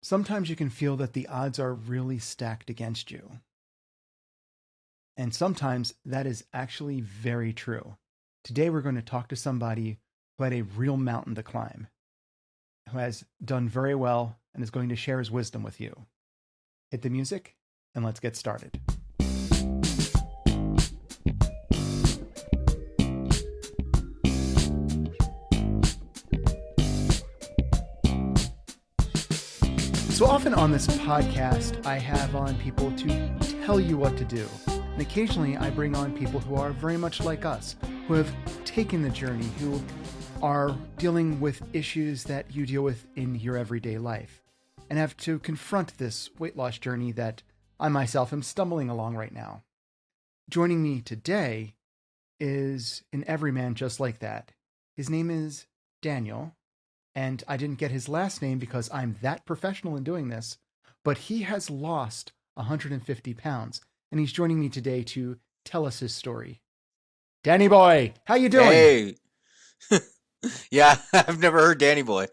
Sometimes you can feel that the odds are really stacked against you. And sometimes that is actually very true. Today we're going to talk to somebody who had a real mountain to climb, who has done very well and is going to share his wisdom with you. Hit the music and let's get started. So often on this podcast, I have on people to tell you what to do. And occasionally I bring on people who are very much like us, who have taken the journey, who are dealing with issues that you deal with in your everyday life and have to confront this weight loss journey that I myself am stumbling along right now. Joining me today is an everyman just like that. His name is Daniel. And I didn't get his last name because I'm that professional in doing this, but he has lost 150 pounds, and he's joining me today to tell us his story. Danny boy, how you doing? Hey. Yeah, I've never heard Danny boy.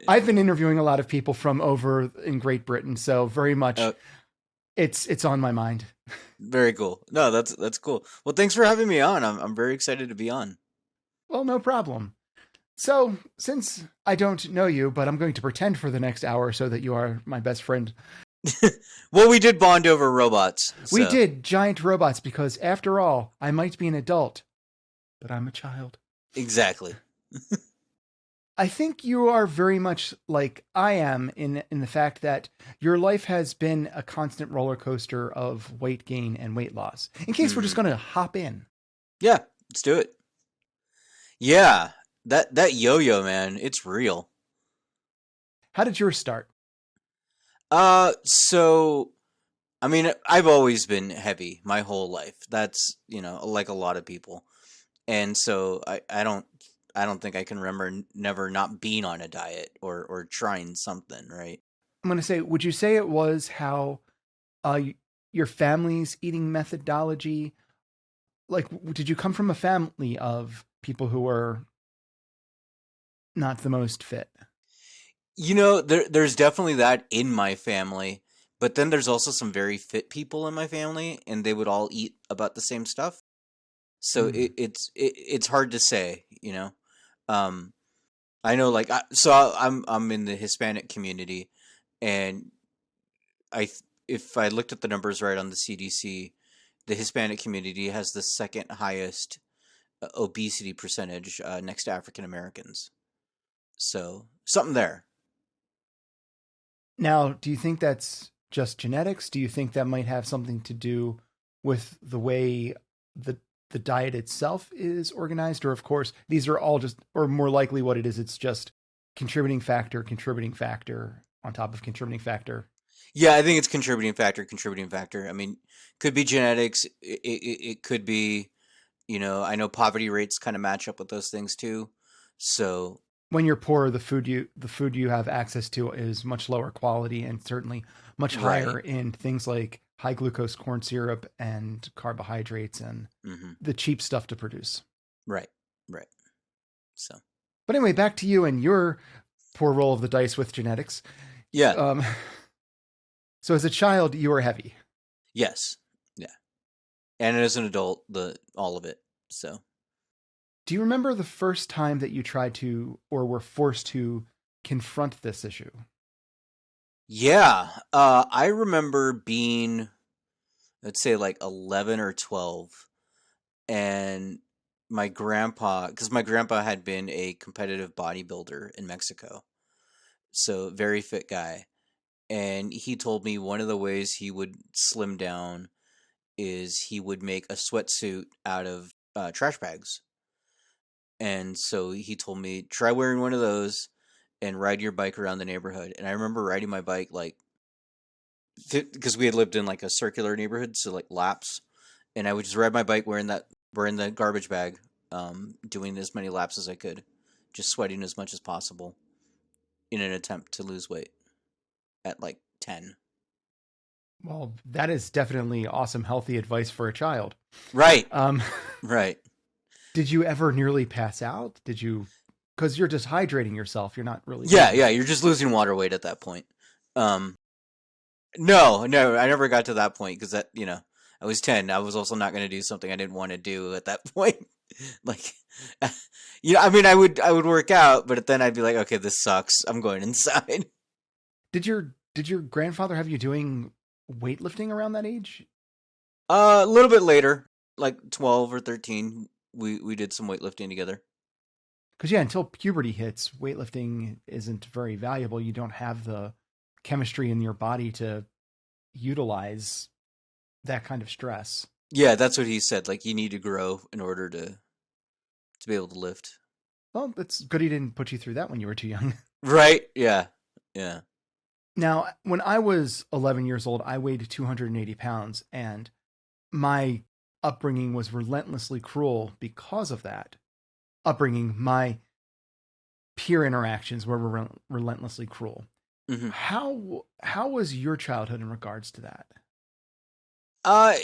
I've been interviewing a lot of people from over in Great Britain, so very much it's on my mind. Very cool. No, that's cool. Well, thanks for having me on. I'm very excited to be on. Well, no problem. So, since I don't know you, but I'm going to pretend for the next hour so that you are my best friend. Well, we did bond over robots. We did, giant robots, because after all, I might be an adult, but I'm a child. Exactly. I think you are very much like I am in the fact that your life has been a constant roller coaster of weight gain and weight loss. In case we're just going to hop in. Yeah, let's do it. Yeah. That yo-yo, man, it's real. How did yours start? So, I mean, I've always been heavy my whole life. That's, like a lot of people. And so I don't think I can remember never not being on a diet or trying something, right? I'm going to say, would you say it was how your family's eating methodology, like, did you come from a family of people who were not the most fit? There's definitely that in my family, but then there's also some very fit people in my family, and they would all eat about the same stuff. So it's hard to say, I know, like, I'm in the Hispanic community, and if I looked at the numbers right on the CDC, the Hispanic community has the second highest obesity percentage next to African Americans. So something there. Now, do you think that's just genetics? Do you think that might have something to do with the way the diet itself is organized? Or, of course, these are all just, or more likely what it is, it's just contributing factor on top of contributing factor. Yeah, I think it's contributing factor. I mean, could be genetics. It could be, I know poverty rates kind of match up with those things too. So when you're poor, the food you have access to is much lower quality and certainly much higher in things like high glucose corn syrup and carbohydrates and the cheap stuff to produce. Right. So, but anyway, back to you and your poor roll of the dice with genetics. Yeah. So as a child, you were heavy. Yes. Yeah. And as an adult, all of it. So. Do you remember the first time that you tried to or were forced to confront this issue? Yeah. I remember being, let's say, like 11 or 12, and my grandpa, because my grandpa had been a competitive bodybuilder in Mexico, so very fit guy, and he told me one of the ways he would slim down is he would make a sweatsuit out of trash bags. And so he told me, try wearing one of those and ride your bike around the neighborhood. And I remember riding my bike, like, because we had lived in like a circular neighborhood, so like laps. And I would just ride my bike wearing the garbage bag, doing as many laps as I could, just sweating as much as possible in an attempt to lose weight at like 10. Well, that is definitely awesome, healthy advice for a child. Right. Right. Did you ever nearly pass out? Did you because you're just hydrating yourself. You're not really Yeah, losing. yeah, you're just losing water weight at that point. Um, no, no, I never got to that point because I was 10. I was also not going to do something I didn't want to do at that point. Like, I mean, I would work out, but then I'd be like, okay, this sucks. I'm going inside. Did your grandfather have you doing weightlifting around that age? A little bit later, like 12 or 13, we did some weightlifting together. Because yeah, until puberty hits, weightlifting isn't very valuable. You don't have the chemistry in your body to utilize that kind of stress. Yeah, that's what he said. Like, you need to grow in order to be able to lift. Well, it's good he didn't put you through that when you were too young. Right? Yeah. Yeah. Now, when I was 11 years old, I weighed 280 pounds, and my upbringing was relentlessly cruel because of that. Upbringing, my peer interactions were relentlessly cruel. Hmm. How was your childhood in regards to that?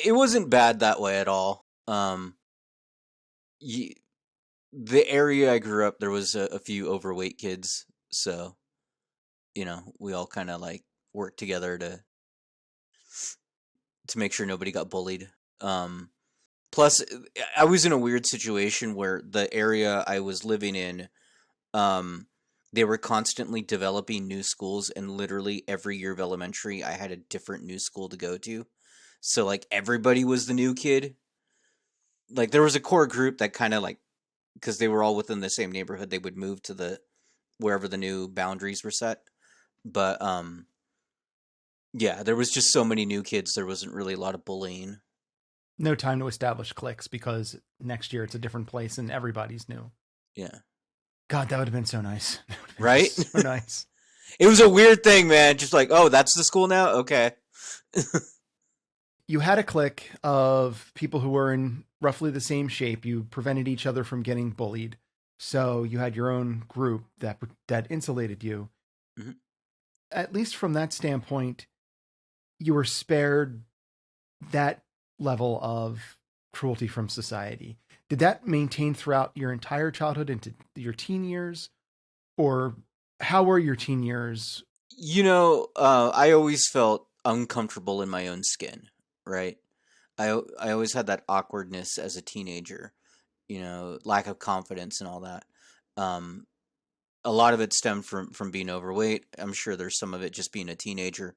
It wasn't bad that way at all. Y The area I grew up, there was a few overweight kids, so we all kind of like worked together to make sure nobody got bullied. Um, Plus, I was in a weird situation where the area I was living in, um, they were constantly developing new schools, and literally every year of elementary, I had a different new school to go to. So like everybody was the new kid. Like there was a core group that kind of like because they were all within the same neighborhood, they would move to the wherever the new boundaries were set. But yeah, there was just so many new kids. There wasn't really a lot of bullying. No time to establish cliques because next year it's a different place and everybody's new. Yeah. God, that would have been so nice. That would have been Right? so nice. It was a weird thing, man. Just like, oh, that's the school now? Okay. You had a clique of people who were in roughly the same shape. You prevented each other from getting bullied. So you had your own group that insulated you. Mhm. At least from that standpoint, you were spared that level of cruelty from society. Did that maintain throughout your entire childhood into your teen years? Or how were your teen years? I always felt uncomfortable in my own skin, right? I always had that awkwardness as a teenager, lack of confidence and all that. Um, a lot of it stemmed from being overweight. I'm sure there's some of it just being a teenager.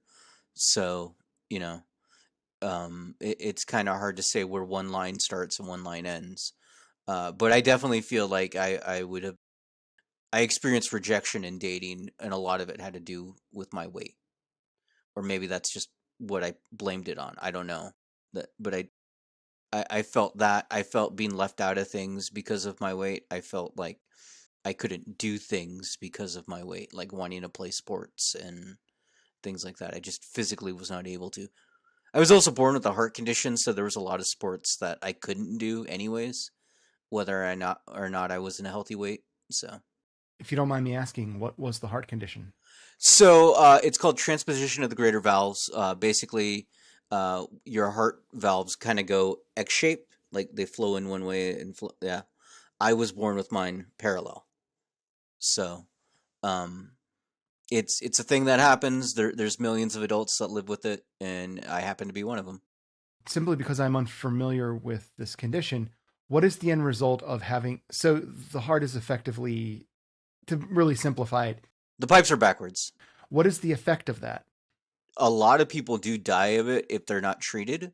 So, you know, it's kind of hard to say where one line starts and one line ends. But I definitely feel like I experienced rejection in dating, and a lot of it had to do with my weight, or maybe that's just what I blamed it on. I don't know but I felt that I felt being left out of things because of my weight. I felt like I couldn't do things because of my weight, like wanting to play sports and things like that. I just physically was not able to. I was also born with a heart condition, so there was a lot of sports that I couldn't do anyways, whether or not I was in a healthy weight. So, If you don't mind me asking, what was the heart condition? it's called transposition of the greater valves. Basically, your heart valves kind of go X shape, like they flow in one way and flow. Yeah, I was born with mine parallel. So, um, it's a thing that happens. There's millions of adults that live with it, and I happen to be one of them. Simply because I'm unfamiliar with this condition, what is the end result of having? So the heart is effectively, to really simplify it, The pipes are backwards. what is the effect of that? A lot of people do die of it if they're not treated.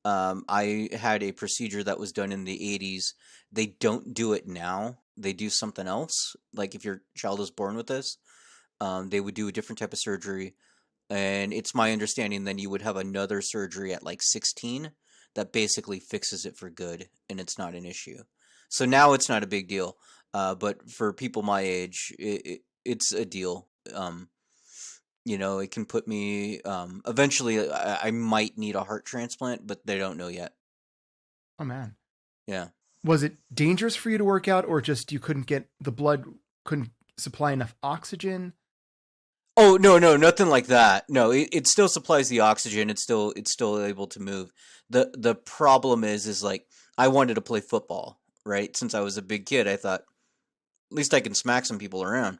I had a procedure that was done in the 80s. They don't do it now. They do something else. Like if your child is born with this, they would do a different type of surgery. And it's my understanding then you would have another surgery at like 16 that basically fixes it for good, and it's not an issue. So now it's not a big deal. But for people my age, it's a deal. It can put me. Eventually, I might need a heart transplant, but they don't know yet. Oh man. Yeah. Was it dangerous for you to work out, or just you couldn't get the blood, couldn't supply enough oxygen? Oh no, no, nothing like that. No, it still supplies the oxygen. It's still able to move. The problem is like I wanted to play football, right? Since I was a big kid, I thought least I can smack some people around.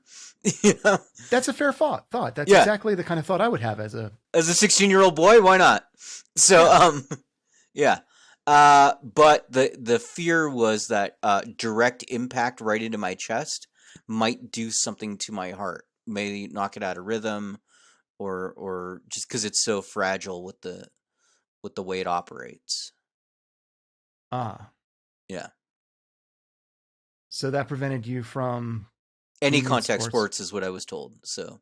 You know? That's a fair thought. That's Yeah. exactly the kind of thought I would have as a 16-year-old boy. Why not? So, yeah. But the fear was that direct impact right into my chest might do something to my heart, maybe knock it out of rhythm, or just because it's so fragile with the way it operates. Yeah. So that prevented you from Any being in contact sports is what I was told. So,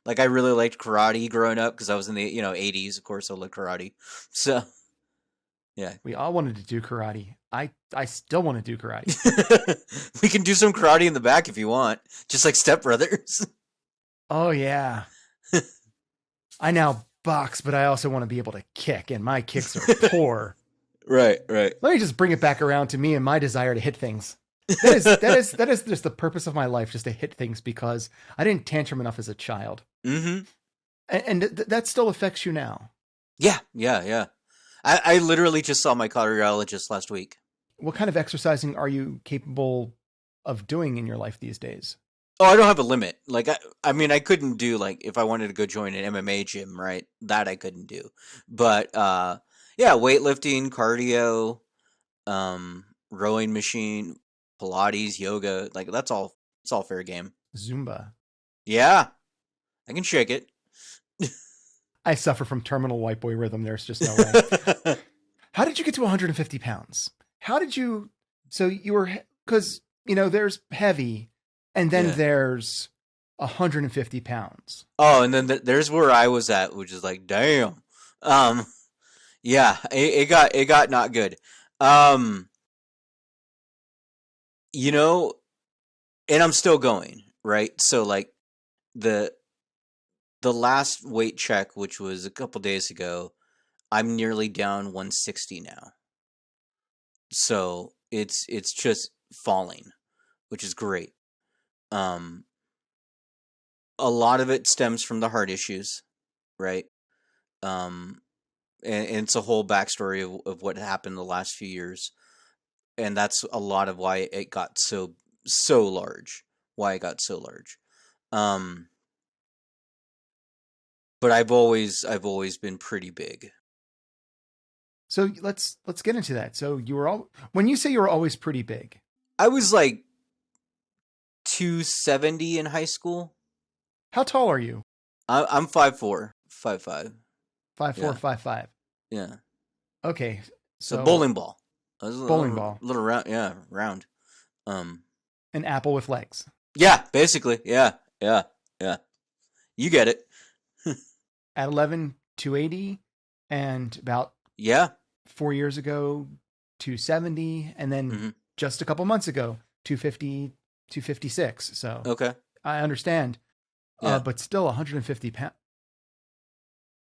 like, I really liked karate growing up because I was in the 80s. Of course, I loved karate. So, yeah. We all wanted to do karate. I still want to do karate. We can do some karate in the back if you want, just like Step Brothers. Oh yeah. I now box, but I also want to be able to kick, and my kicks are poor. Right. Let me just bring it back around to me and my desire to hit things. That is just the purpose of my life, just to hit things, because I didn't tantrum enough as a child. Mm-hmm. And that still affects you now. Yeah. I literally just saw my cardiologist last week. What kind of exercising are you capable of doing in your life these days? Oh, I don't have a limit. Like, I mean, I couldn't do, like, if I wanted to go join an MMA gym, right? That I couldn't do. But, yeah, weightlifting, cardio, rowing machine, Pilates, yoga, like, it's all fair game. Zumba. Yeah, I can shake it. I suffer from terminal white boy rhythm. There's just no way. How did you get to 150 pounds? How did you, so you were, because, there's heavy, and then there's 150 pounds. Oh, and then there's where I was at, which is like, damn. Yeah, it got not good. And I'm still going, right? So, like, the last weight check, which was a couple days ago, I'm nearly down 160 now. So it's just falling, which is great. A lot of it stems from the heart issues, right? And it's a whole backstory of what happened the last few years, and that's a lot of why it got so large. Why it got so large. But I've always been pretty big. So let's get into that. So when you say you were always pretty big, I was like 270 in high school. How tall are you? I'm 5'4", 5'5". 5'4", Yeah. 5'5". Yeah. Okay. So bowling ball. Bowling ball. Little round. Yeah, round. An apple with legs. Yeah, basically. Yeah. You get it. At 11, 280, and about 4 years ago, 270, and then just a couple months ago, 250, 256. So okay, I understand. But still 150 pounds.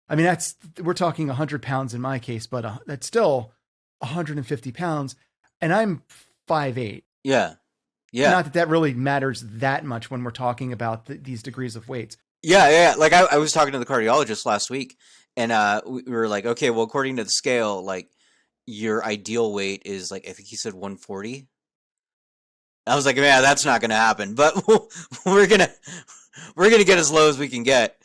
I mean, we're talking 100 pounds in my case, but that's still 150 pounds, and I'm 5'8". Yeah. Not that really matters that much when we're talking about these degrees of weights. Yeah. Like I was talking to the cardiologist last week, and we were like, okay, well, according to the scale, like your ideal weight is like, I think he said 140. I was like, yeah, that's not going to happen, but we're gonna get as low as we can get,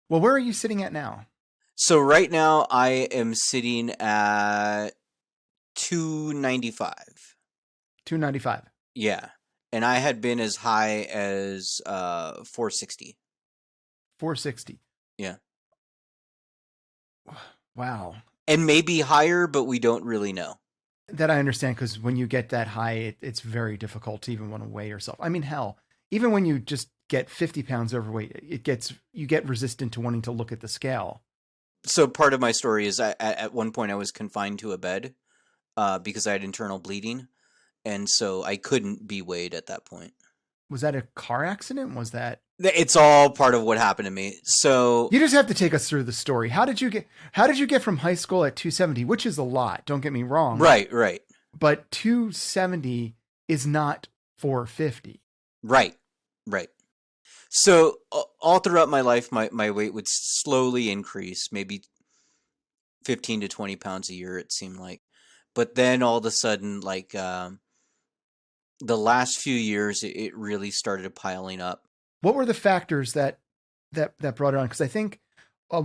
Well, where are you sitting at now? So right now I am sitting at 295. 295. Yeah. And I had been as high as 460. 460. Yeah. Wow. And maybe higher, but we don't really know. That I understand, because when you get that high, it's very difficult to even want to weigh yourself. I mean, hell, even when you just get 50 pounds overweight, you get resistant to wanting to look at the scale. So part of my story is at one point I was confined to a bed because I had internal bleeding. And so I couldn't be weighed at that point. Was that a car accident? Was that? It's all part of what happened to me. So you just have to take us through the story. How did you get from high school at 270, which is a lot, don't get me wrong. Right. But 270 is not 450. Right. So all throughout my life, my weight would slowly increase, maybe 15 to 20 pounds a year, it seemed like. But then all of a sudden, like, the last few years, it really started piling up. What were the factors that brought it on? Because I think a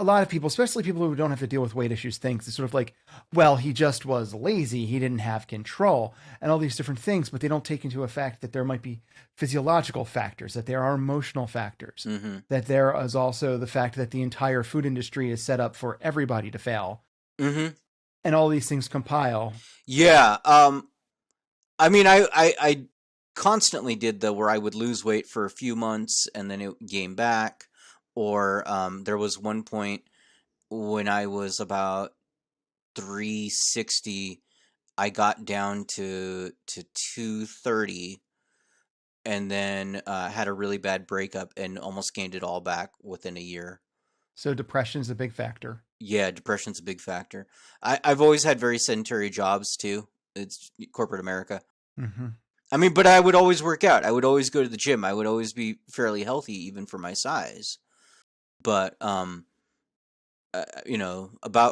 lot of people, especially people who don't have to deal with weight issues, think it's sort of like, well, he just was lazy. He didn't have control and all these different things, but they don't take into effect that there might be physiological factors, that there are emotional factors, that there is also the fact that the entire food industry is set up for everybody to fail. And all these things compile. Yeah. I mean, I constantly did where I would lose weight for a few months and then it gained back. Or there was one point when I was about 360, I got down to 230, and then had a really bad breakup and almost gained it all back within a year. So depression is a big factor. Yeah, depression's a big factor. I've always had very sedentary jobs too. It's corporate America. I mean, but I would always work out. I would always go to the gym. I would always be fairly healthy, even for my size. But, about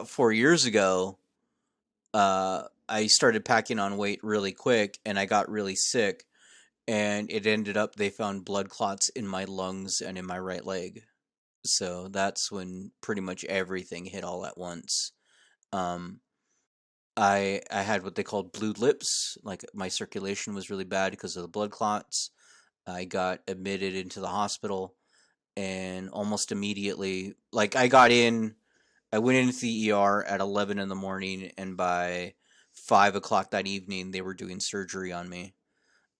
4 years ago, I started packing on weight really quick and I got really sick, and it ended up they found blood clots in my lungs and in my right leg. So that's when pretty much everything hit all at once. I had what they called blue lips, like my circulation was really bad because of the blood clots. I got admitted into the hospital. And almost immediately, like I went into the ER at 11 in the morning, and by 5 o'clock that evening, they were doing surgery on me.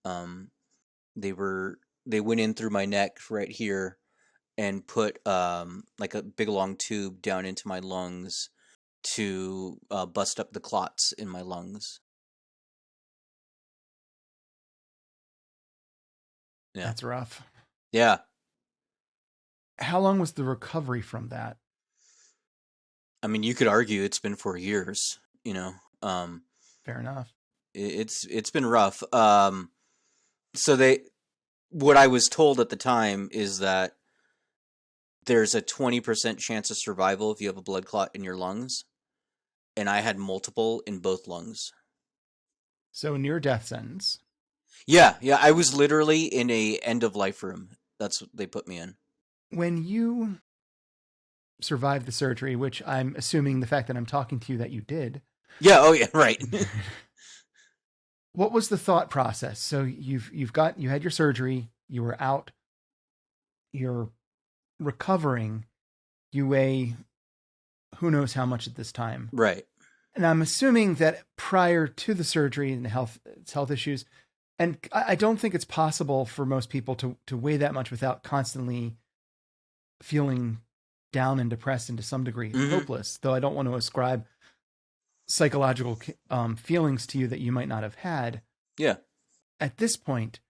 They went in through my neck right here and put like a big long tube down into my lungs to bust up the clots in my lungs. Yeah. That's rough. Yeah. How long was the recovery from that? I mean, you could argue it's been 4 years, Fair enough. It's been rough. So what I was told at the time is that there's a 20% chance of survival if you have a blood clot in your lungs, and I had multiple in both lungs. So near death sentence. Yeah, I was literally in a end of life room. That's what they put me in. When you survived the surgery, which I'm assuming the fact that I'm talking to you that you did. Yeah, oh yeah, right. What was the thought process? So you had your surgery, you were out, you're recovering, you weigh who knows how much at this time. Right. And I'm assuming that prior to the surgery and the health issues, and I don't think it's possible for most people to weigh that much without constantly feeling down and depressed and to some degree hopeless, though I don't want to ascribe psychological feelings to you that you might not have had. Yeah. At this point,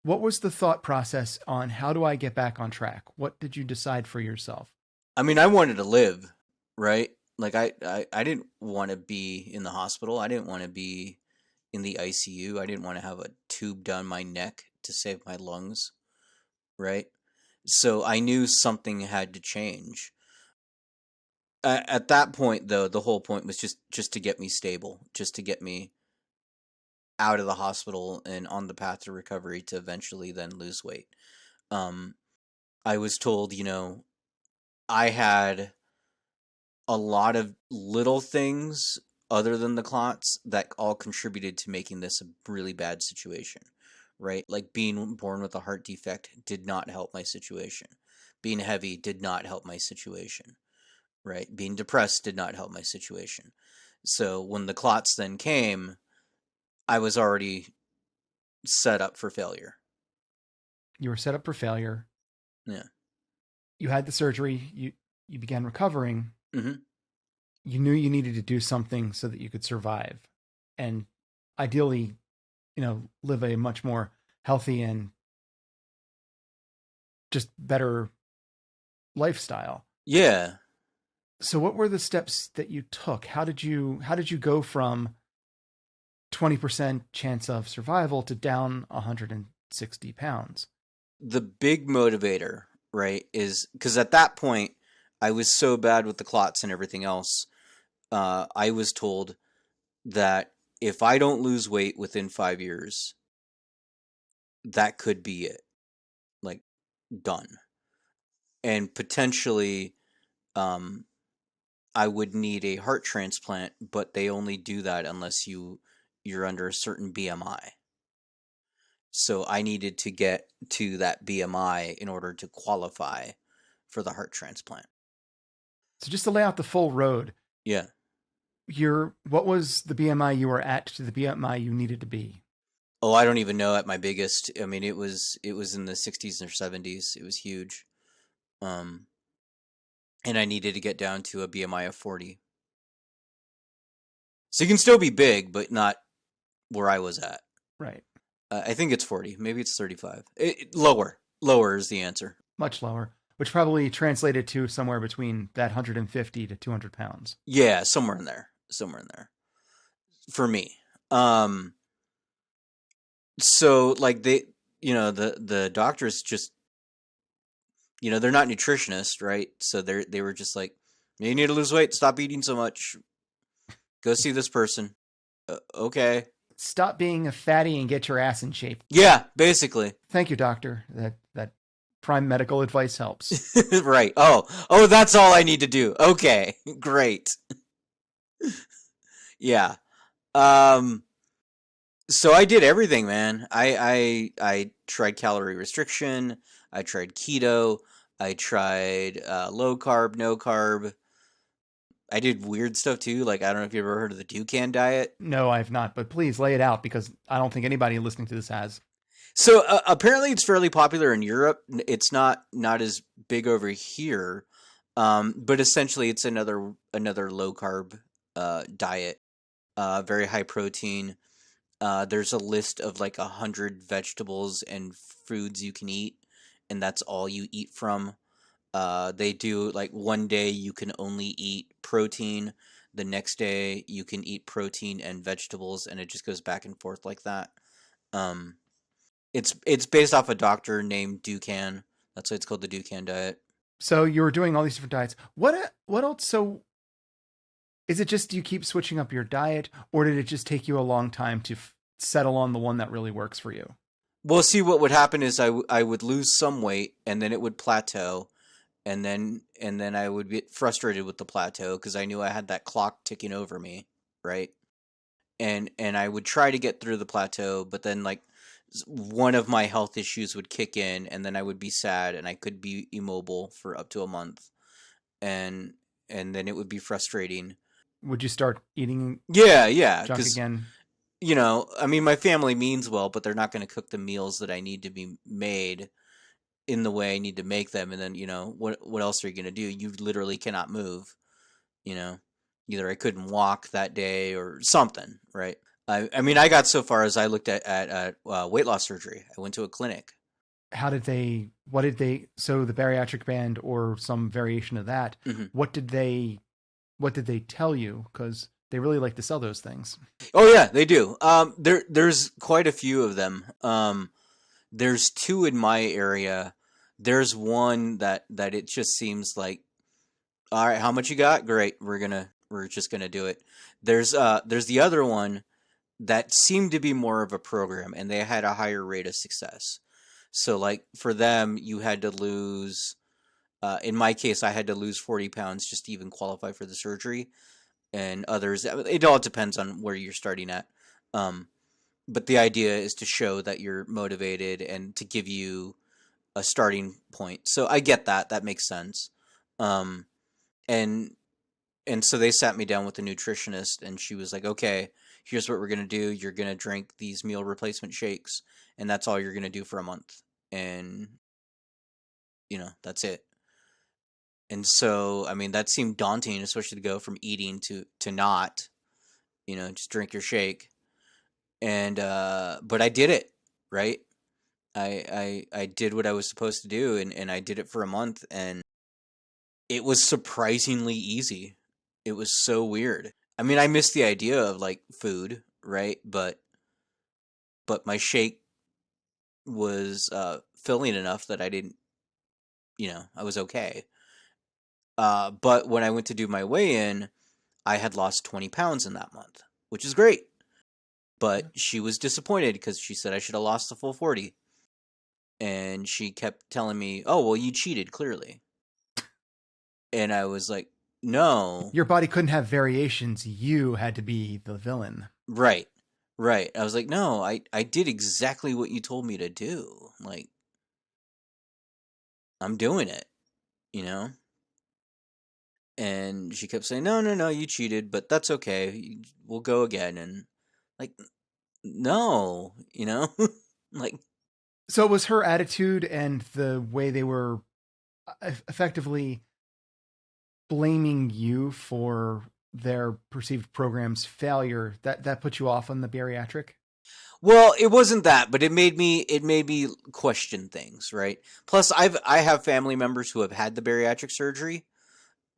what was the thought process on how do I get back on track? What did you decide for yourself? I mean, I wanted to live, right? Like I didn't want to be in the hospital. I didn't want to be in the ICU. I didn't want to have a tube down my neck to save my lungs, right? So I knew something had to change. At that point, though, the whole point was just to get me stable, just to get me out of the hospital and on the path to recovery to eventually then lose weight. I was told, I had a lot of little things other than the clots that all contributed to making this a really bad situation, right? Like being born with a heart defect did not help my situation. Being heavy did not help my situation, right? Being depressed did not help my situation. So when the clots then came, I was already set up for failure. You were set up for failure. Yeah. You had the surgery. You began recovering. Mm-hmm. You knew you needed to do something so that you could survive and ideally, live a much more healthy and just better lifestyle. Yeah. So what were the steps that you took? How did you go from 20% chance of survival to down 160 pounds? The big motivator, right, is because at that point I was so bad with the clots and everything else. I was told that if I don't lose weight within 5 years, that could be it. Like, done. And potentially, I would need a heart transplant, but they only do that unless you're under a certain BMI. So I needed to get to that BMI in order to qualify for the heart transplant. So just to lay out the full road. Yeah. What was the BMI you were at to the BMI you needed to be? Oh, I don't even know at my biggest. I mean, it was in the 60s or 70s. It was huge. And I needed to get down to a BMI of 40. So you can still be big, but not where I was at. Right. I think it's 40. Maybe it's 35. Lower. Lower is the answer. Much lower, which probably translated to somewhere between that 150 to 200 pounds. Yeah, somewhere in there. Somewhere in there. For me. So like the doctors just, they're not nutritionists, right? So they were just like, you need to lose weight, stop eating so much, go see this person. Okay. Stop being a fatty and get your ass in shape. Yeah, basically. Thank you, doctor. That prime medical advice helps. Right. Oh, that's all I need to do. Okay, great. Yeah. So I did everything, man. I tried calorie restriction. I tried keto. I tried low carb, no carb. I did weird stuff too. Like, I don't know if you ever heard of the Dukan diet. No, I've not, but please lay it out because I don't think anybody listening to this has. So apparently it's fairly popular in Europe. It's not as big over here. But essentially it's another low carb diet. Very high protein. There's a list of like 100 vegetables and foods you can eat, and that's all you eat from. They do like one day you can only eat protein, the next day you can eat protein and vegetables, and it just goes back and forth like that. It's based off a doctor named Dukan. That's why it's called the Dukan diet. So you were doing all these different diets. What else? So is it just you keep switching up your diet, or did it just take you a long time to settle on the one that really works for you? Well, see, what would happen is I would lose some weight, and then it would plateau, and then I would get frustrated with the plateau because I knew I had that clock ticking over me, right? And I would try to get through the plateau, but then like one of my health issues would kick in, and then I would be sad, and I could be immobile for up to a month, and then it would be frustrating. Would you start eating? Yeah, junk again? I mean, my family means well, but they're not going to cook the meals that I need to be made in the way I need to make them. And then, what else are you going to do? You literally cannot move, either I couldn't walk that day or something, right? I mean, I got so far as I looked at weight loss surgery. I went to a clinic. So the bariatric band or some variation of that, mm-hmm. What did they tell you? Because they really like to sell those things. Oh yeah, they do. There's quite a few of them. There's two in my area. There's one that it just seems like, all right, how much you got? Great, we're just gonna do it. There's the other one that seemed to be more of a program, and they had a higher rate of success. So like for them, you had to lose. In my case, I had to lose 40 pounds just to even qualify for the surgery. And others, it all depends on where you're starting at. But the idea is to show that you're motivated and to give you a starting point. So I get that. That makes sense. And so they sat me down with a nutritionist, and she was like, okay, here's what we're going to do. You're going to drink these meal replacement shakes, and that's all you're going to do for a month. And, that's it. And so, I mean, that seemed daunting, especially to go from eating to not, just drink your shake. And, but I did it, right? I did what I was supposed to do, and I did it for a month, and it was surprisingly easy. It was so weird. I mean, I missed the idea of like food, right? But my shake was filling enough that I didn't, I was okay. But when I went to do my weigh-in, I had lost 20 pounds in that month, which is great. but she was disappointed because she said I should have lost the full 40. And she kept telling me, "Oh, well, you cheated, clearly." And I was like, "No." Your body couldn't have variations. You had to be the villain. Right. Right. I was like, "No, I did exactly what you told me to do. Like, I'm doing it, you know?" And she kept saying, "No, you cheated, but that's okay. We'll go again." And like, no, like, So it was her attitude and the way they were effectively blaming you for their perceived program's failure that put you off on the bariatric? well, it wasn't that, but it made me question things, right? Plus, I have family members who have had the bariatric surgery,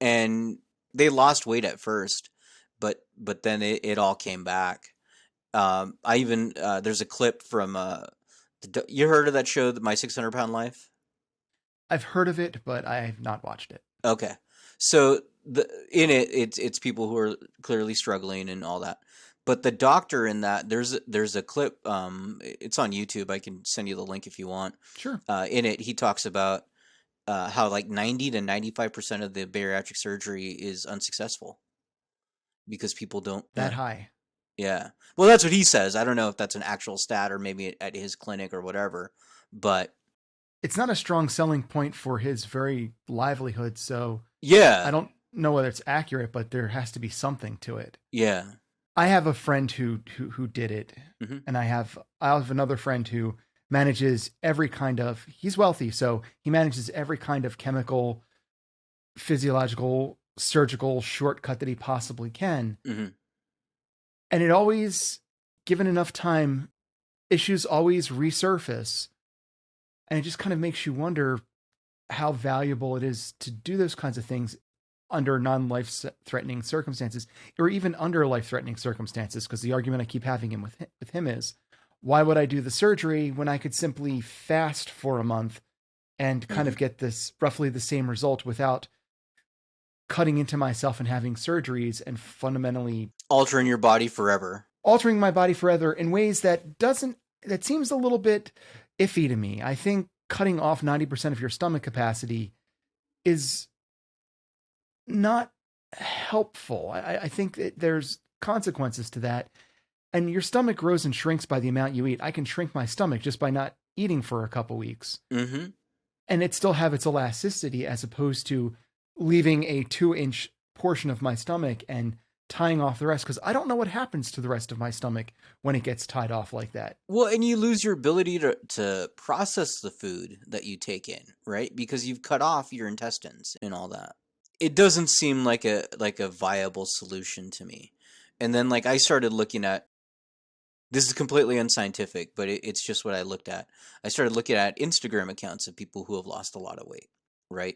and they lost weight at first, but then it all came back. I even there's a clip from you heard of that show, My 600-Pound Life? I've heard of it, but I have not watched it. Okay, so in it's people who are clearly struggling and all that. But the doctor in that, there's a clip. It's on YouTube. I can send you the link if you want. Sure. In it, he talks about how like 90 to 95% of the bariatric surgery is unsuccessful because people don't. That high. Yeah. Well, that's what he says. I don't know if that's an actual stat or maybe at his clinic or whatever, but it's not a strong selling point for his very livelihood. So yeah, I don't know whether it's accurate, but there has to be something to it. Yeah. I have a friend who did it, Mhm. and I have another friend who manages every kind of. He's wealthy, so he manages every kind of chemical, physiological, surgical shortcut that he possibly can. Mhm. And it always, given enough time, issues always resurface, and it just kind of makes you wonder how valuable it is to do those kinds of things under non-life-threatening circumstances, or even under life-threatening circumstances, because the argument I keep having with him is, why would I do the surgery when I could simply fast for a month and kind of get this roughly the same result without cutting into myself and having surgeries and fundamentally altering your body forever. Altering my body forever in ways that seems a little bit iffy to me. I think cutting off 90% of your stomach capacity is not helpful. I think that there's consequences to that. And your stomach grows and shrinks by the amount you eat. I can shrink my stomach just by not eating for a couple weeks. Mm-hmm. And it still have its elasticity, as opposed to leaving a 2-inch portion of my stomach and tying off the rest, because I don't know what happens to the rest of my stomach when it gets tied off like that. Well, and you lose your ability to process the food that you take in, right? Because you've cut off your intestines and all that. It doesn't seem like a viable solution to me. And then like I started looking at, this is completely unscientific, but it's just what I looked at. I started looking at Instagram accounts of people who have lost a lot of weight, right?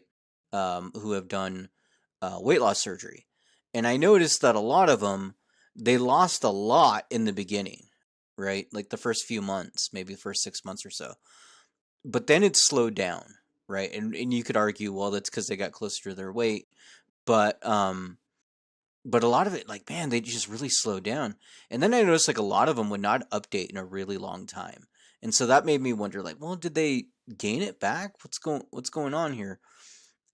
Who have done weight loss surgery. And I noticed that a lot of them, they lost a lot in the beginning, right? Like the first few months, maybe the first 6 months or so. But then it slowed down, right? And you could argue, well, that's because they got closer to their weight. But a lot of it, like, man, they just really slowed down. And then I noticed like a lot of them would not update in a really long time. And so that made me wonder, like, well, did they gain it back? What's going on here?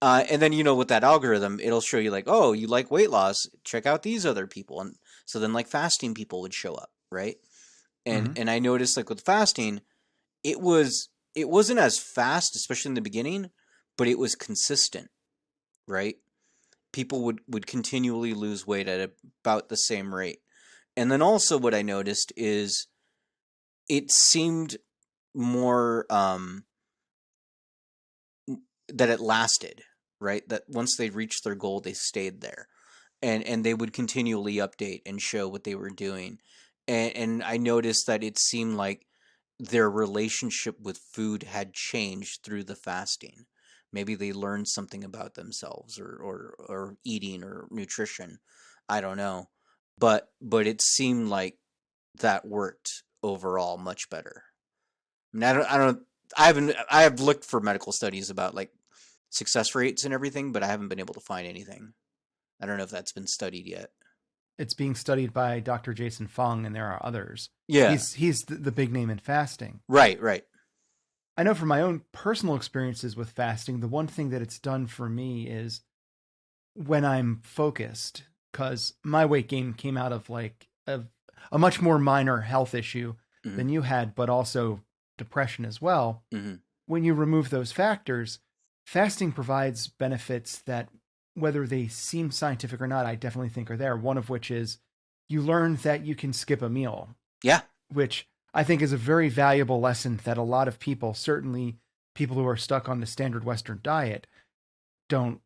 And then, with that algorithm, it'll show you like, oh, you like weight loss, check out these other people. And so then like fasting people would show up, right? And I noticed like with fasting, it wasn't as fast, especially in the beginning, but it was consistent, right? People would continually lose weight at about the same rate. And then also what I noticed is it seemed more that it lasted, right? That once they reached their goal, they stayed there. And they would continually update and show what they were doing. And I noticed that it seemed like their relationship with food had changed through the fasting. Maybe they learned something about themselves or eating or nutrition. I don't know. But it seemed like that worked overall much better. I mean, I have looked for medical studies about like success rates and everything, but I haven't been able to find anything. I don't know if that's been studied yet. It's being studied by Dr. Jason Fung, and there are others. Yeah. He's the big name in fasting. Right, right. I know from my own personal experiences with fasting, the one thing that it's done for me is when I'm focused, because my weight gain came out of like a much more minor health issue than you had, but also depression as well. When you remove those factors, fasting provides benefits that, whether they seem scientific or not, I definitely think are there. One of which is you learn that you can skip a meal. Yeah. Which I think is a very valuable lesson that a lot of people, certainly people who are stuck on the standard Western diet, or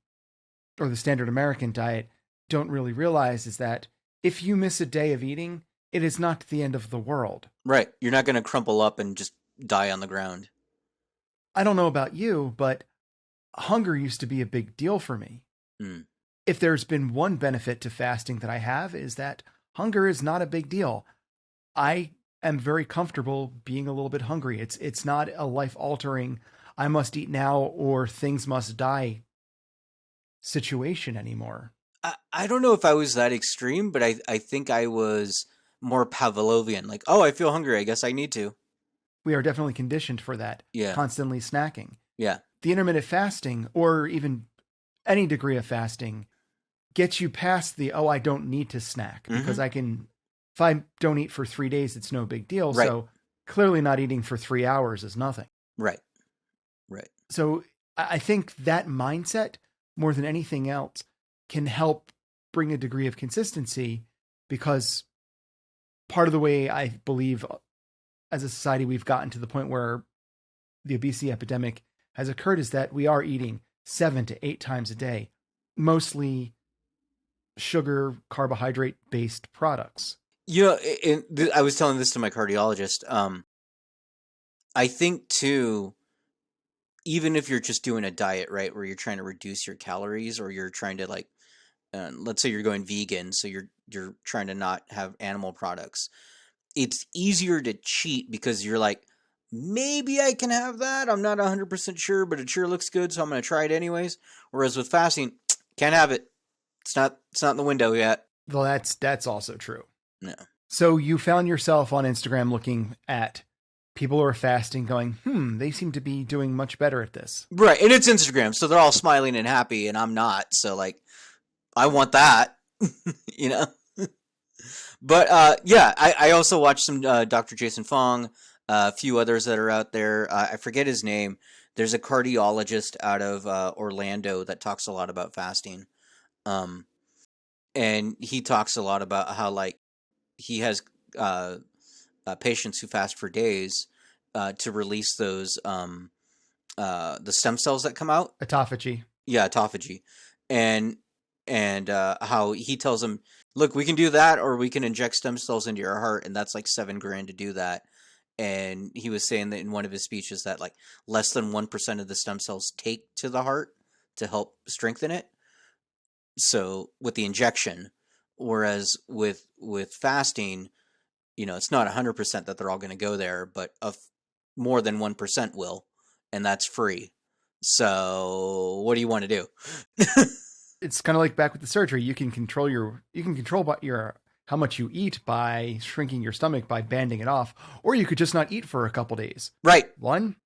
the standard American diet, don't really realize, is that if you miss a day of eating, it is not the end of the world. Right. You're not going to crumple up and just die on the ground. I don't know about you, but hunger used to be a big deal for me. If there's been one benefit to fasting that I have, is that hunger is not a big deal. I am very comfortable being a little bit hungry. It's not a life-altering, I must eat now or things must die situation anymore. I don't know if I was that extreme, but I think I was more Pavlovian. Like, oh, I feel hungry, I guess I need to. We are definitely conditioned for that. Yeah. Constantly snacking. Yeah. The intermittent fasting, or even any degree of fasting, gets you past the, I don't need to snack, because if I don't eat for 3 days, it's no big deal. Right. So clearly not eating for 3 hours is nothing. Right. Right. So I think that mindset, more than anything else, can help bring a degree of consistency, because part of the way I believe as a society we've gotten to the point where the obesity epidemic has occurred is that we are eating 7 to 8 times a day, mostly sugar, carbohydrate-based products. Yeah, I was telling this to my cardiologist. I think too, even if you're just doing a diet, right, where you're trying to reduce your calories, or you're trying to like, let's say you're going vegan, so you're trying to not have animal products. It's easier to cheat because you're like, maybe I can have that. I'm not 100% sure, but it sure looks good, so I'm going to try it anyways. Whereas with fasting, can't have it. It's not in the window yet. Well, that's also true. No. So you found yourself on Instagram looking at people who are fasting going, they seem to be doing much better at this. Right, and it's Instagram, so they're all smiling and happy, and I'm not. So, like, I want that, you know? But, yeah, I also watched some Dr. Jason Fung, a few others that are out there. I forget his name. There's a cardiologist out of Orlando that talks a lot about fasting. And he talks a lot about how, like, he has patients who fast for days to release those the stem cells that come out. Autophagy. Yeah, autophagy. And how he tells them, look, we can do that, or we can inject stem cells into your heart, and that's like $7,000 to do that. And he was saying that in one of his speeches that like less than 1% of the stem cells take to the heart to help strengthen it. So with the injection, whereas with fasting, you know, it's not 100% that they're all going to go there, but more than 1% will, and that's free. So what do you want to do? It's kind of like back with the surgery. You can control how much you eat by shrinking your stomach by banding it off, or you could just not eat for a couple days. Right. One,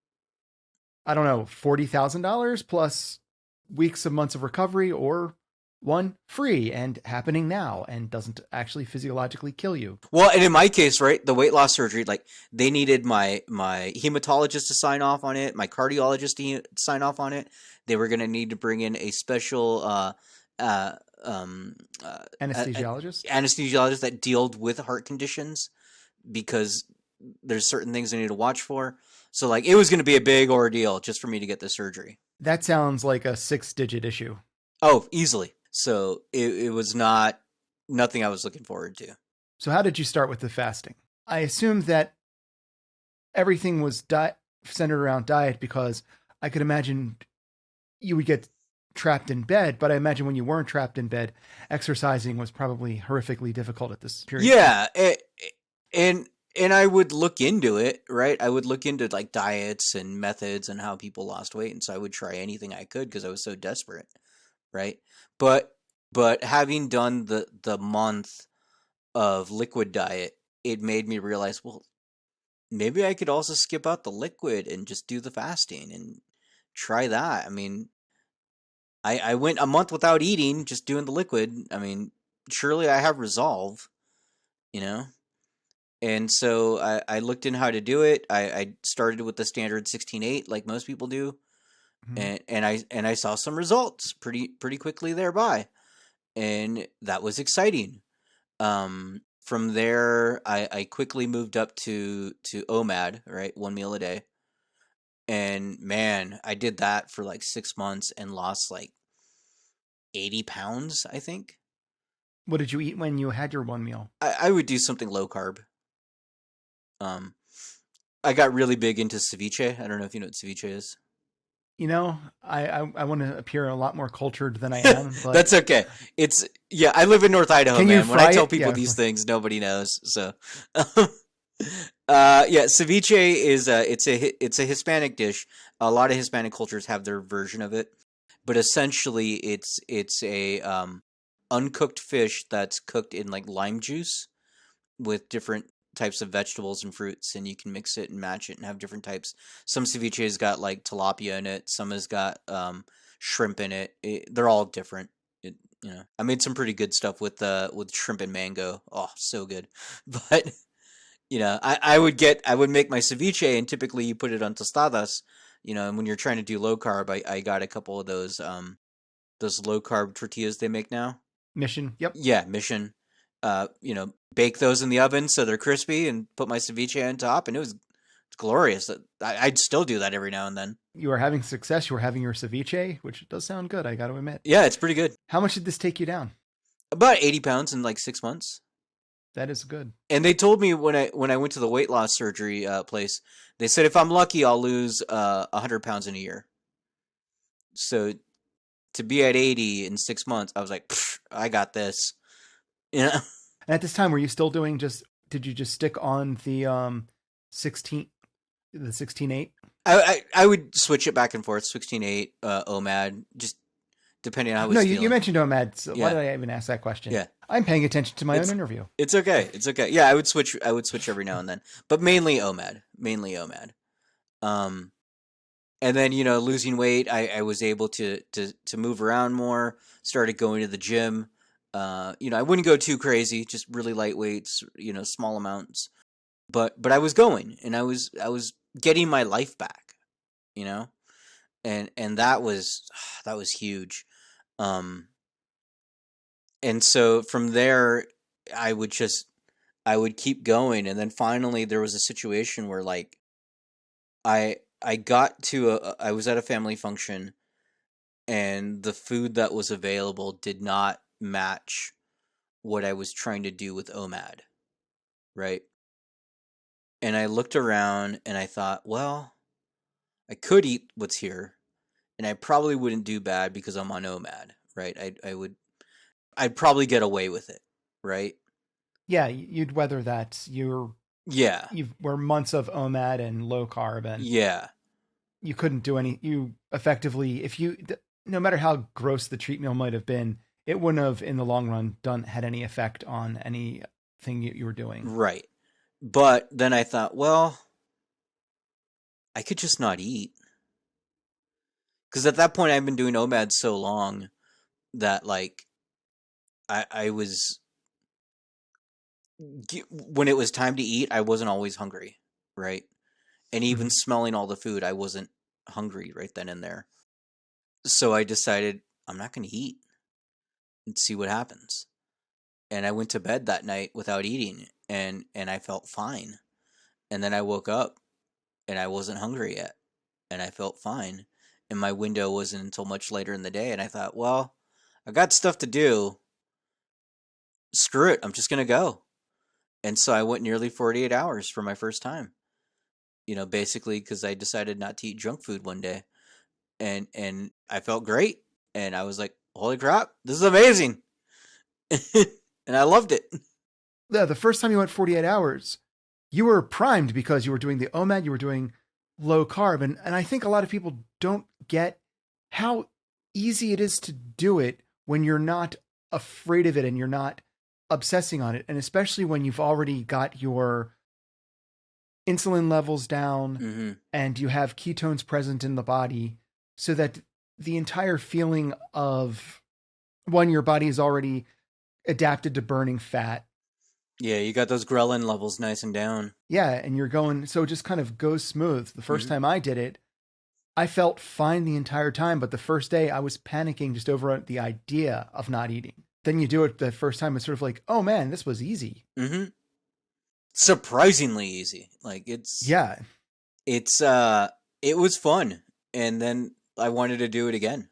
I don't know, $40,000 plus weeks of months of recovery, or one, free and happening now and doesn't actually physiologically kill you. Well, and in my case, right, the weight loss surgery, like they needed my hematologist to sign off on it, my cardiologist to sign off on it. They were going to need to bring in a special anesthesiologist that dealt with heart conditions, because there's certain things they need to watch for. So like it was going to be a big ordeal just for me to get the surgery. That sounds like a 6-digit issue. Oh, easily. So it was nothing I was looking forward to. So how did you start with the fasting? I assumed that everything was centered around diet, because I could imagine you would get trapped in bed, but I imagine when you weren't trapped in bed, exercising was probably horrifically difficult at this period. Yeah, and I would look into it, right? I would look into like diets and methods and how people lost weight, and so I would try anything I could because I was so desperate, right? But having done the month of liquid diet, it made me realize, well, maybe I could also skip out the liquid and just do the fasting and try that. I mean, I went a month without eating, just doing the liquid. I mean, surely I have resolve, you know? And so I looked in how to do it. I started with the standard 16-8 like most people do. Mhm. And I saw some results pretty quickly thereby. And that was exciting. From there, I quickly moved up to OMAD, right? 1 meal a day. And man, I did that for like 6 months and lost like 80 pounds, I think. What did you eat when you had your one meal? I would do something low carb. Um, I got really big into ceviche. I don't know if you know what ceviche is. You know, I want to appear a lot more cultured than I am, but That's okay. Yeah, I live in North Idaho, can you man. When I fry tell it? people Yeah. these things, nobody knows. So, yeah, ceviche is it's a Hispanic dish. A lot of Hispanic cultures have their version of it, but essentially it's a uncooked fish that's cooked in like lime juice with different types of vegetables and fruits, and you can mix it and match it and have different types. Some ceviche has got like tilapia in it. Some has got shrimp in it. They're all different. I made some pretty good stuff with shrimp and mango. Oh, so good. But I would make my ceviche, and typically you put it on tostadas. And when you're trying to do low carb, I got a couple of those low carb tortillas they make now. Mission. Yep. Yeah, Mission. Bake those in the oven so they're crispy, and put my ceviche on top, and it's glorious. I'd still do that every now and then. You are having success. You are having your ceviche, which does sound good, I got to admit. Yeah, it's pretty good. How much did this take you down? About 80 pounds in like 6 months. That is good. And they told me when I went to the weight loss surgery place, they said if I'm lucky, I'll lose 100 pounds in a year. So to be at 80 in 6 months, I was like, I got this. And at this time, were you still doing did you just stick on the 16-8? I would switch it back and forth, 16-8, OMAD, just depending on how I was feeling. You mentioned OMAD, so Yeah. why did I even ask that question? Yeah. I'm paying attention to my own interview. It's okay. It's okay. Yeah, I would switch every now and then, but mainly OMAD. And then losing weight, I was able to move around more. Started going to the gym. I wouldn't go too crazy, just really light weights, small amounts. But I was going, and I was getting my life back, and that was huge. And so from there, I would keep going, and then finally there was a situation where like I got to I was at a family function, and the food that was available did not match what I was trying to do with OMAD, right? And I looked around and I thought, well, I could eat what's here, and I probably wouldn't do bad because I'm on OMAD, right? I'd probably get away with it, right? Yeah, you'd weather that. You were months of OMAD and low carb, and yeah, you couldn't do any. You effectively, no matter how gross the treat meal might have been, it wouldn't have in the long run had any effect on anything you were doing. Right. But then I thought, well, I could just not eat. Because at that point, I've been doing OMAD so long that, like, I was... When it was time to eat, I wasn't always hungry, right? And even smelling all the food, I wasn't hungry right then and there. So I decided, I'm not going to eat and see what happens. And I went to bed that night without eating, and I felt fine. And then I woke up, and I wasn't hungry yet, and I felt fine. And my window wasn't until much later in the day, and I thought, well, I got stuff to do. Screw it, I'm just going to go. And so I went nearly 48 hours for my first time. Basically because I decided not to eat junk food one day. And I felt great. And I was like, holy crap, this is amazing. And I loved it. Yeah, the first time you went 48 hours, you were primed because you were doing the OMAD, you were doing low carb. And I think a lot of people don't get how easy it is to do it when you're not afraid of it and you're not obsessing on it. And especially when you've already got your insulin levels down and you have ketones present in the body, so that the entire feeling of when your body is already adapted to burning fat. Yeah, you got those ghrelin levels nice and down. Yeah, and you're going, so it just kind of goes smooth. The first time I did it, I felt fine the entire time, but the first day I was panicking just over the idea of not eating. Then you do it the first time, it's sort of like, oh man, this was easy. Surprisingly easy. Like it was fun. And then I wanted to do it again,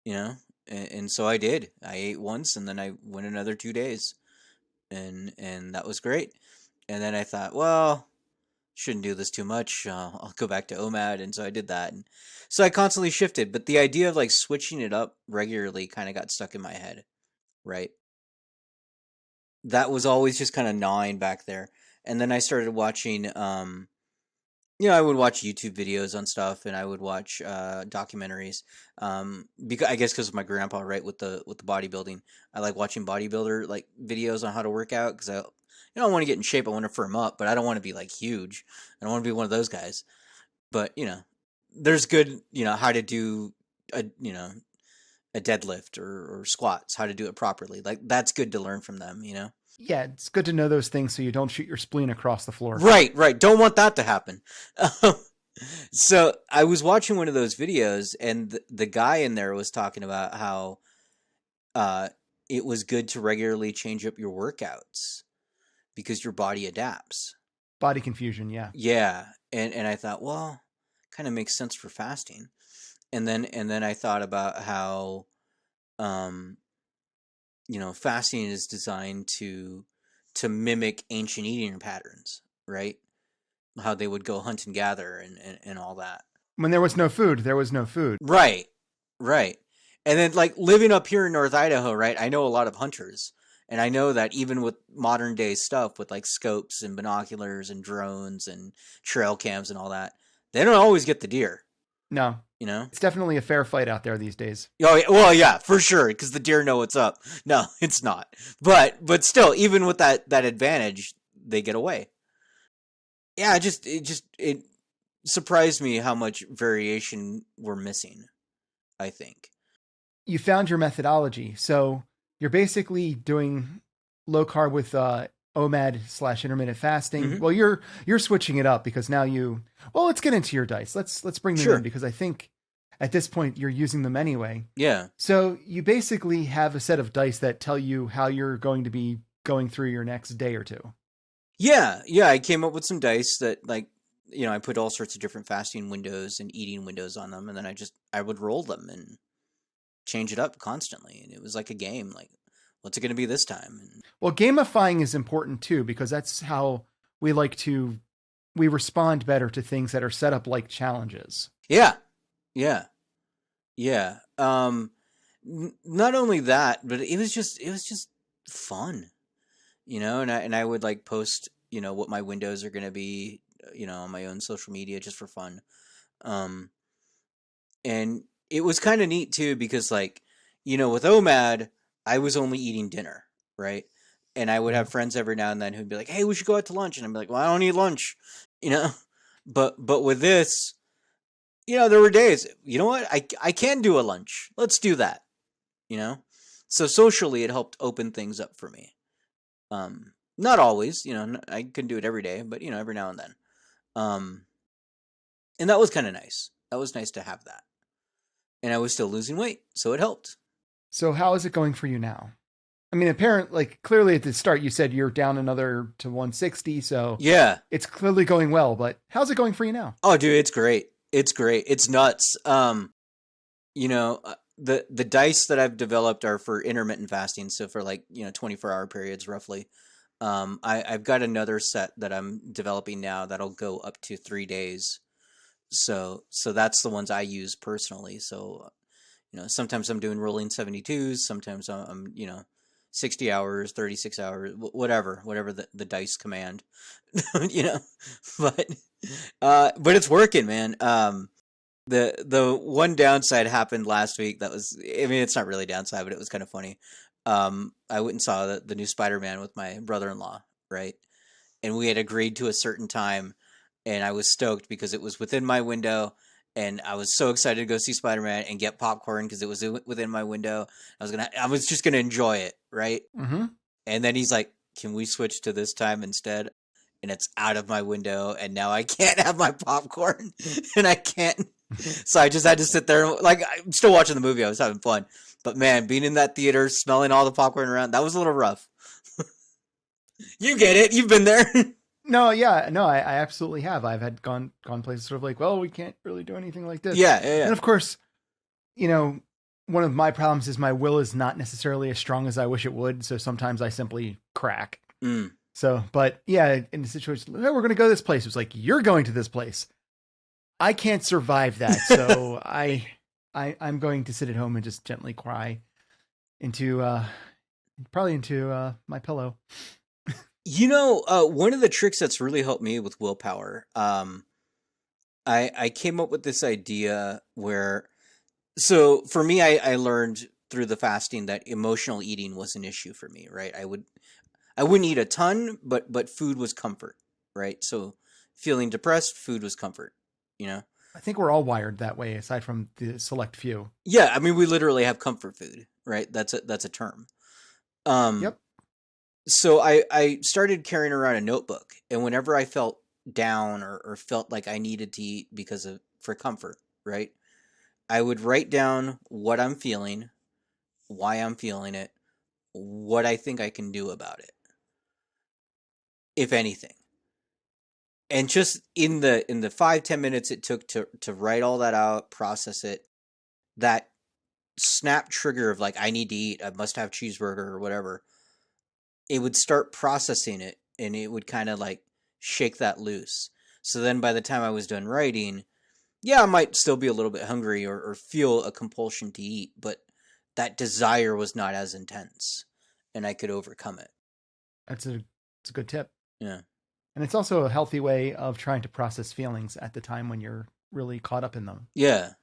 you know? And so I did. I ate once and then I went another 2 days and that was great. And then I thought, well, shouldn't do this too much. I'll go back to OMAD. And so I did that. And so I constantly shifted, but the idea of like switching it up regularly kind of got stuck in my head, right? That was always just kind of gnawing back there. And then I started watching, I would watch YouTube videos on stuff, and I would watch documentaries. Because I guess because of my grandpa, right, with the bodybuilding, I like watching bodybuilder like videos on how to work out because I want to get in shape. I want to firm up, but I don't want to be like huge. I don't want to be one of those guys. But there's good, how to do a deadlift or squats, how to do it properly. Like that's good to learn from them, Yeah, it's good to know those things so you don't shoot your spleen across the floor. Right. Don't want that to happen. So I was watching one of those videos, and the guy in there was talking about how it was good to regularly change up your workouts because your body adapts. Body confusion, yeah. Yeah, and I thought, well, kind of makes sense for fasting. And then I thought about how fasting is designed to mimic ancient eating patterns, right? How they would go hunt and gather and all that. When there was no food, there was no food. Right. And then like living up here in North Idaho, right? I know a lot of hunters, and I know that even with modern day stuff with like scopes and binoculars and drones and trail cams and all that, they don't always get the deer. No. It's definitely a fair fight out there these days. Oh, well, yeah, for sure, because the deer know what's up. No, it's not. But still, even with that advantage, they get away. Yeah, it surprised me how much variation we're missing, I think. You found your methodology. So you're basically doing low carb with OMAD/intermittent fasting. Well, you're switching it up because now let's get into your dice. Let's bring them in because I think at this point you're using them anyway. Yeah. So you basically have a set of dice that tell you how you're going to be going through your next day or two. Yeah. I came up with some dice that I put all sorts of different fasting windows and eating windows on them, and then I would roll them and change it up constantly. And it was like a game, like, what's it going to be this time? Well, gamifying is important too, because that's how we respond better to things that are set up like challenges. Yeah. Not only that, but it was just fun, and I would like post, what my windows are going to be, on my own social media just for fun. And it was kind of neat too, because like, with OMAD, I was only eating dinner, right? And I would have friends every now and then who'd be like, hey, we should go out to lunch. And I'd be like, well, I don't eat lunch, but with this, there were days, you know what? I can do a lunch. Let's do that. So socially it helped open things up for me. Not always, I couldn't do it every day, but every now and then. And that was kind of nice. That was nice to have that. And I was still losing weight, so it helped. So how is it going for you now? I mean, clearly at the start you said you're down another to 160, so yeah, it's clearly going well, but how's it going for you now? Oh, dude, it's great. It's nuts. The dice that I've developed are for intermittent fasting, so for 24-hour periods roughly. I've got another set that I'm developing now that'll go up to 3 days. So that's the ones I use personally. So, sometimes I'm doing rolling 72s, sometimes I'm 60 hours, 36 hours, whatever the dice command, but it's working, man. The one downside happened last week. It's not really downside, but it was kind of funny. I went and saw the new Spider-Man with my brother-in-law, right? And we had agreed to a certain time, and I was stoked because it was within my window, and I was so excited to go see Spider-Man and get popcorn because it was within my window. I was just gonna enjoy it, right? Mm-hmm. And then he's like, "Can we switch to this time instead?" And it's out of my window, and now I can't have my popcorn, and I can't. So I just had to sit there. Like, I'm still watching the movie. I was having fun, but man, being in that theater, smelling all the popcorn around, that was a little rough. You get it. You've been there. No, yeah, no, I absolutely have. I've had gone places sort of like, well, we can't really do anything like this. Yeah. And of course, you know, one of my problems is my will is not necessarily as strong as I wish it would. So sometimes I simply crack. Mm. So, but yeah, in the situation, oh, we're going to go to this place. It's like, you're going to this place. I can't survive that. So I'm going to sit at home and just gently cry into my pillow. You know, one of the tricks that's really helped me with willpower, I came up with this idea where, so for me, I learned through the fasting that emotional eating was an issue for me, right? I wouldn't eat a ton, but food was comfort, right? So feeling depressed, food was comfort, you know? I think we're all wired that way, aside from the select few. Yeah, I mean, we literally have comfort food, right? That's a term. Yep. So I started carrying around a notebook, and whenever I felt down or felt like I needed to eat for comfort, right? I would write down what I'm feeling, why I'm feeling it, what I think I can do about it, if anything. And just in the 5-10 minutes it took to write all that out, process it, that snap trigger of like, I need to eat, I must have cheeseburger or whatever, it would start processing it, and it would kind of like shake that loose. So then by the time I was done writing, yeah, I might still be a little bit hungry or feel a compulsion to eat, but that desire was not as intense, and I could overcome it. It's a good tip. Yeah. And it's also a healthy way of trying to process feelings at the time when you're really caught up in them. Yeah.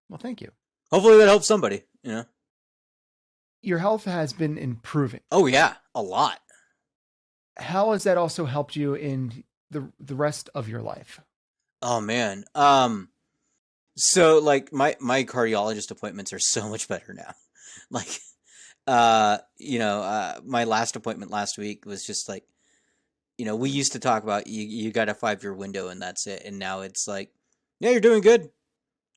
Well, thank you. Hopefully that helps somebody, you know? Your health has been improving. Oh, yeah. A lot. How has that also helped you in the rest of your life? Oh, man. So, like, my cardiologist appointments are so much better now. Like, my last appointment last week was just like, you know, we used to talk about you got a 5-year window and that's it. And now it's like, yeah, you're doing good.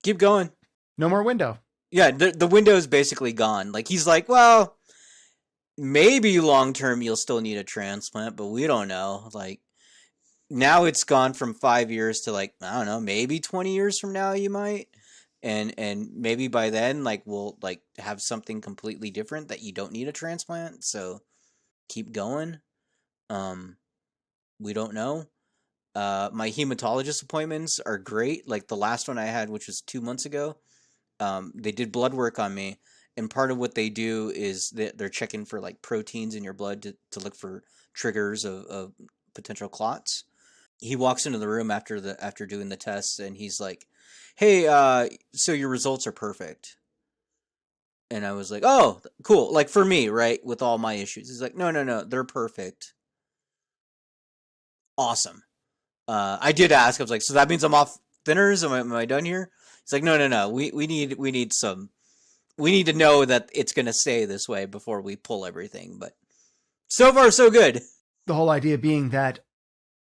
Keep going. No more window. Yeah, the window is basically gone. Like, he's like, well, maybe long-term you'll still need a transplant, but we don't know. Like, now it's gone from 5 years to like, I don't know, maybe 20 years from now you might. And maybe by then, like, we'll like have something completely different that you don't need a transplant. So keep going. We don't know. My hematologist appointments are great. Like the last one I had, which was 2 months ago, they did blood work on me. And part of what they do is they're checking for like proteins in your blood to look for triggers of potential clots. He walks into the room after doing the tests, and he's like, "Hey, so your results are perfect." And I was like, "Oh, cool." Like for me, right, with all my issues. He's like, "No, they're perfect." Awesome. I did ask. I was like, "So that means I'm off thinners? Am I done here?" He's like, "No. We need some. We need to know that it's gonna stay this way before we pull everything." But so far, so good. The whole idea being that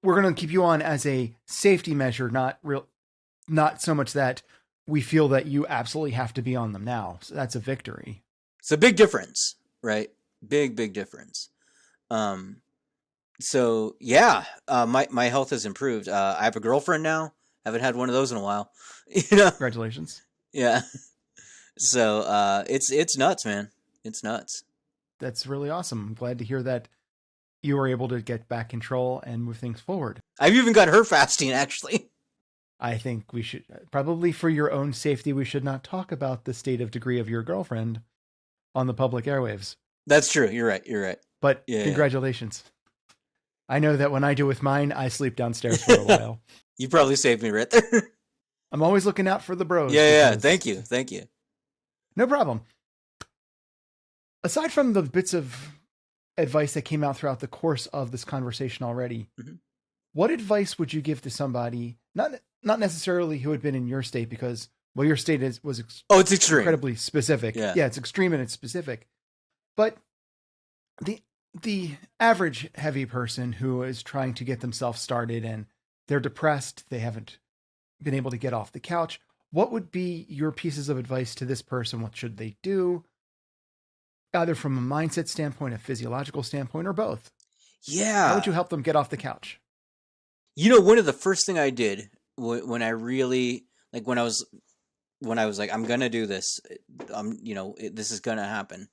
we're going to keep you on as a safety measure, not so much that we feel that you absolutely have to be on them now. So that's a victory. It's a big difference, right? Big difference. So yeah, my health has improved. I have a girlfriend now. Haven't had one of those in a while. You know? Congratulations. Yeah. So it's nuts, man. It's nuts. That's really awesome. I'm glad to hear that you were able to get back control and move things forward. I've even got her fasting, actually. I think we should, probably for your own safety, we should not talk about the state of degree of your girlfriend on the public airwaves. That's true. You're right. But yeah, congratulations. Yeah. I know that when I do with mine, I sleep downstairs for a while. You probably saved me right there. I'm always looking out for the bros. Yeah. Thank you. No problem. Aside from the bits of advice that came out throughout the course of this conversation already, what advice would you give to somebody, not necessarily who had been in your state, because your state was it's extreme, incredibly specific. Yeah, it's extreme and it's specific. But the average heavy person who is trying to get themselves started and they're depressed, they haven't been able to get off the couch, what would be your pieces of advice to this person? What should they do? Either from a mindset standpoint, a physiological standpoint, or both. Yeah. How would you help them get off the couch? One of the first thing I did when I really, like, when I was like, I'm going to do this, this is going to happen.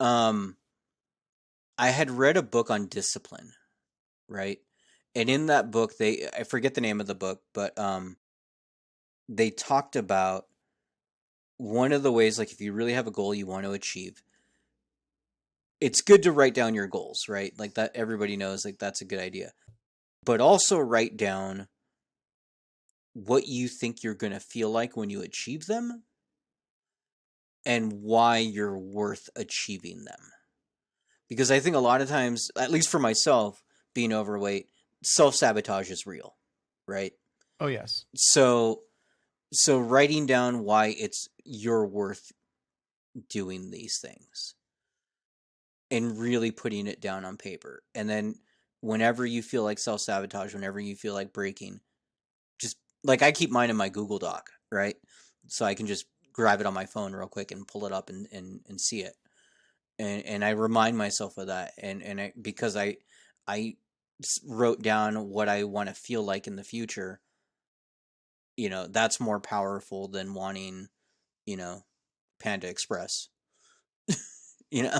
I had read a book on discipline, right? And in that book, I forget the name of the book, but they talked about one of the ways, like, if you really have a goal you want to achieve, it's good to write down your goals, right? Like, that everybody knows, like, that's a good idea. But also write down what you think you're going to feel like when you achieve them and why you're worth achieving them. Because I think a lot of times, at least for myself, being overweight, self-sabotage is real, right? Oh, yes. So writing down why you're worth doing these things and really putting it down on paper. And then whenever you feel like self-sabotage, whenever you feel like breaking, just, like, I keep mine in my Google Doc, right? So I can just grab it on my phone real quick and pull it up and see it. And I remind myself of that. And because I wrote down what I want to feel like in the future, that's more powerful than wanting, Panda Express. You know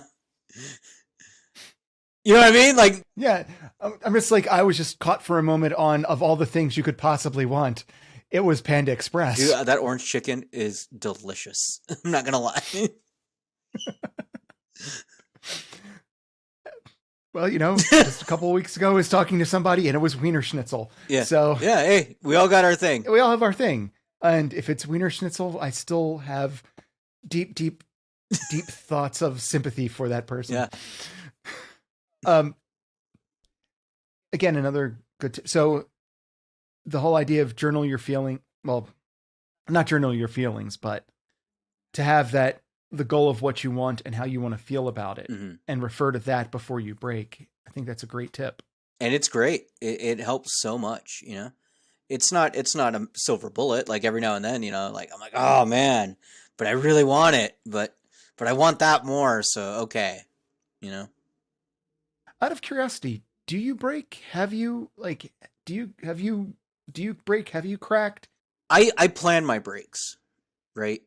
what I mean? Like, yeah, I'm just like, I was just caught for a moment of all the things you could possibly want. It was Panda Express. Dude, that orange chicken is delicious. I'm not gonna lie. Well, just a couple of weeks ago I was talking to somebody and it was Wiener Schnitzel. Yeah. So yeah, hey, we all got our thing. We all have our thing. And if it's Wiener Schnitzel, I still have deep thoughts of sympathy for that person. Yeah. Again, another good so the whole idea of journal your feeling, well, not journal your feelings, but to have the goal of what you want and how you want to feel about it, and refer to that before you break. I think that's a great tip. And it's great. It helps so much, It's not a silver bullet. Like, every now and then, like, I'm like, oh man, but I really want it, but I want that more. So, okay. Out of curiosity, do you break? Have you break? Have you cracked? I plan my breaks, right?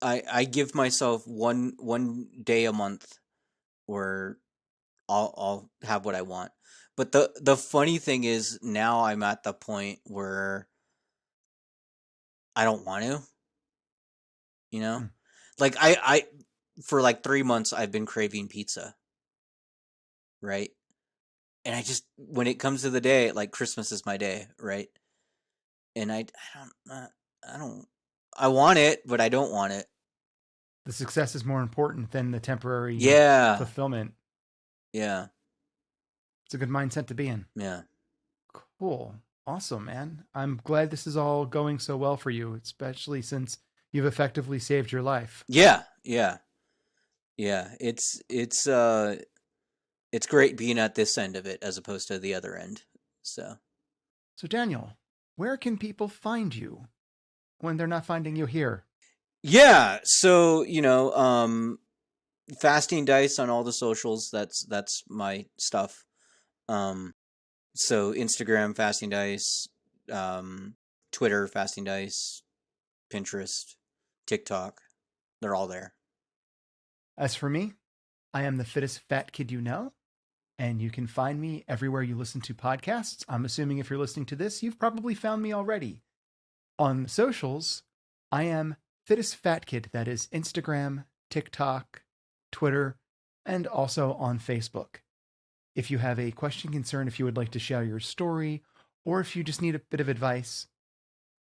I give myself one day a month where I'll have what I want. But the funny thing is, now I'm at the point where I don't want to, like, I for like 3 months I've been craving pizza, right? And I just, when it comes to the day, like, Christmas is my day, right? And I want it, but I don't want it. The success is more important than the temporary fulfillment. Yeah. It's a good mindset to be in. Yeah. Cool. Awesome, man. I'm glad this is all going so well for you, especially since you've effectively saved your life. Yeah. Yeah. Yeah. It's great being at this end of it as opposed to the other end. So Daniel, where can people find you when they're not finding you here? Yeah. So, Fasting Dice on all the socials. That's my stuff. So Instagram, Fasting Dice, Twitter, Fasting Dice, Pinterest, TikTok, they're all there. As for me, I am the fittest fat kid you know, and you can find me everywhere you listen to podcasts. I'm assuming if you're listening to this, you've probably found me already. On socials, I am Fittest Fat Kid. That is Instagram, TikTok, Twitter, and also on Facebook. If you have a question, concern, if you would like to share your story, or if you just need a bit of advice,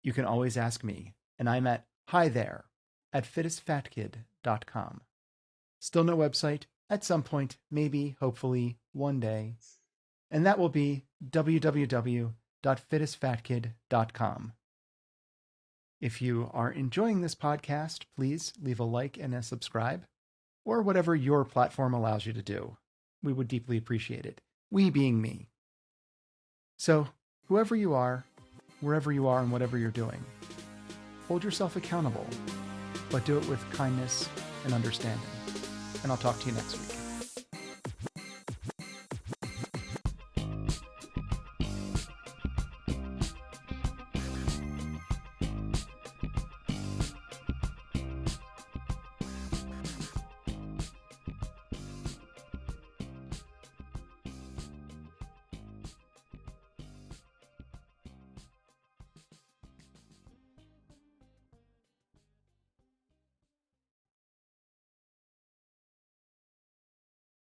you can always ask me. And I'm at hi there at fittestfatkid.com. Still no website. At some point, maybe, hopefully, one day. And that will be www.fittestfatkid.com. If you are enjoying this podcast, please leave a like and a subscribe, or whatever your platform allows you to do. We would deeply appreciate it. We being me. So, whoever you are, wherever you are and whatever you're doing, hold yourself accountable, but do it with kindness and understanding. And I'll talk to you next week.